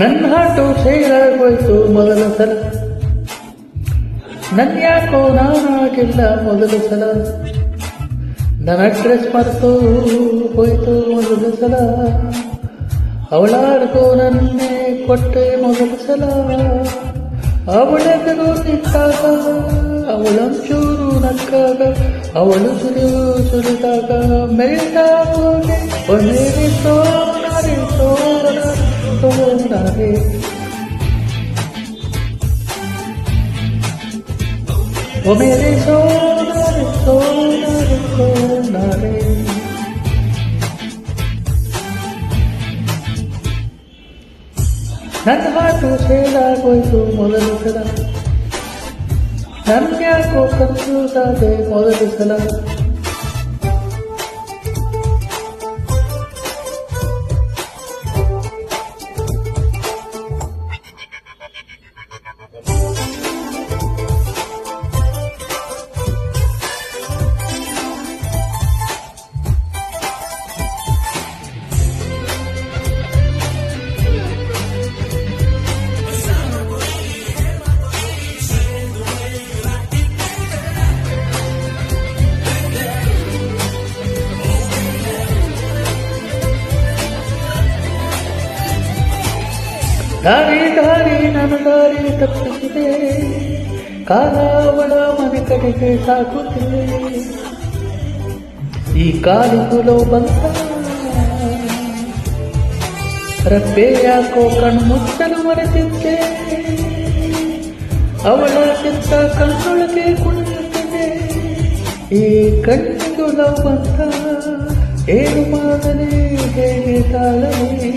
ನನ್ನ ಹಾಟು ಸೇರಾಗೋಯ್ತು ಮೊದಲ ಸಲ, ನನ್ಯಾಕೋ ನಾನಾಗಿಲ್ಲ ಮೊದಲ ಸಲ, ನನ್ನ ಅಡ್ರೆಸ್ ಮರೆತು ಹೋಯ್ತು ಮೊದಲ ಸಲ, ಅವಳಾರ್ಗೋ ನನ್ನೇ ಕೊಟ್ಟೆ ಮೊದಲ ಸಲ, ಅವಳೆದುರು ನಿಂತಾಗ ಅವಳಂಚೂರು ನಕ್ಕಾಗ, ಅವಳು ಸುರಿದಾಗ ಮೆಲ್ಟಾಗೋದೆ ಒಳ್ಳೆ ಸೋನಾರೆ ಸೋನಾರೆ. ओ मेरे सोनारे सोनारे सोनारे. ನನ್ನ ಹಾಟು ಸೇರಾಗೋಯ್ತು ಮೊದಲ ಸಲ, ನನ್ಯಾಕೋ ಕನ್ಫ್ಯೂಸ್ ಆದೆ ಮೊದಲ ಸಲ. ದಾರಿ ದಾರಿ ನನ್ನ ದಾರಿ ತಪ್ಪಿಸಿದೆ, ಕಾಲ ಅವಳ ಮನೆ ಕಡೆಗೆ ಸಾಗುತ್ತಿದೆ, ಈ ಕಾಲಿಗುಲೋ ಬಂತ ರಪ್ಪೆ ಯಾಕೋ ಕಣ್ಮುಚ್ಚಲು ಮರೆತಿದ್ದೆ, ಅವಳ ಚಿತ್ತ ಕಣ್ಣೊಳಗೆ ಕುಣಿಯುತ್ತಿದೆ, ಈ ಕಣ್ಣಿಗುಲೋ ಬಂತ ಏನು ಮಾಡಲಿ ಹೇಗೆ ತಾಳಲಿ,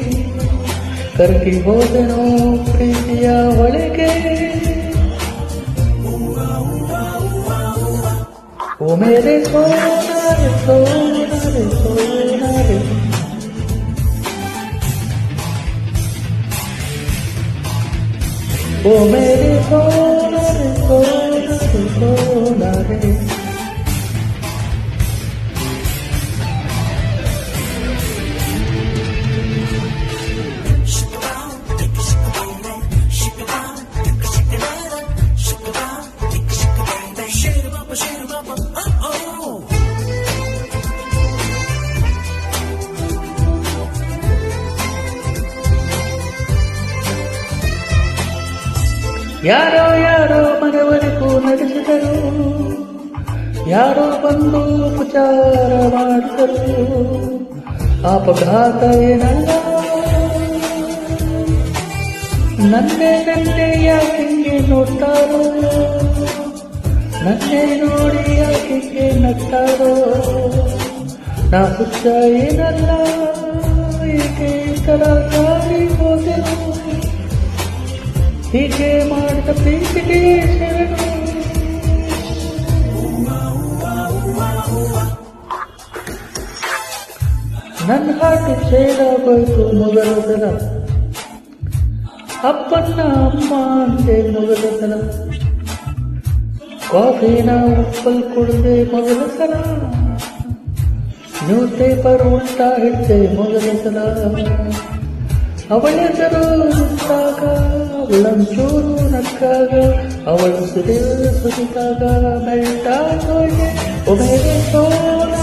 ಕರಗಿ ಹೋದೆನೋ ಪ್ರೀತಿಯ ಒಳಗೆ. ಓ ಮೇರೆ ಸೋನಾರೆ ಸೋನಾರೆ ಸೋನಾರೆ. ಓ ಮೇರೆ ಸೋನಾರೆ ಸೋನಾರೆ ಸೋನಾರೆ. ಯಾರೋ ಯಾರೋ ಮನವರಿಗೂ ನಡೆಸಿದರು, ಯಾರೋ ಬಂದು ಉಪಚಾರ ಮಾಡಿದರು, ಅಪಘಾತ ಏನಲ್ಲ, ನನ್ನೇ ಯಾಕೆ ನೋಡ್ತಾರೋ, ನನ್ನೇ ನೋಡಿ ಯಾಕೆ ನಗ್ತಾರೋ, ನಾ ಹುಚ್ಚ ಏನಲ್ಲ, ಏಕೆ ತರ ಗಾಳಿ ಹೋದೆನು, ಹೀಗೆ ಮಾಡಿದ ಪ್ರೀತಿಗೆ ಶರಣು. ನನ್ನ ಹಾಟು ಸೇರಾಗೋಯ್ತು ಮೊದಲ ಸಲ, ಅಪ್ಪನ್ನ ಅಮ್ಮ ಅಂದೆ ಮೊದಲ ಸಲ, ಕಾಫಿನ ಉಪ್ಪಲ್ ಕುಡಿದೆ ಮೊದಲ ಸಲ, ನ್ಯೂಸ್ ಪೇಪರ್ ಉಲ್ಟಾ ಹಿಡ್ದೆ ಮೊದಲ ಸಲ, ಅವಳೆದರು ನಿಂತಾಗ ಅವಳಂಚೂರು ನಕ್ಕಾಗ, ಅವಳು ಸುರಿದಾಗ ಮೆಲ್ಟಾಗೋದೆ ಓ ಮೇರೆ ಸೋನಾರೆ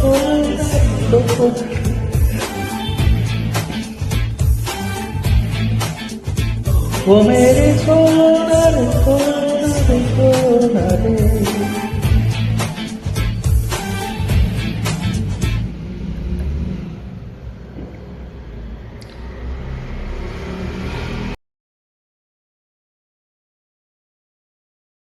ಸೋನಾರೆ ಸೋನಾರೆ. ಓ ಮೇರೆ ಸೋನಾರೆ ಸೋನಾರೆ ಸೋನಾರೆ.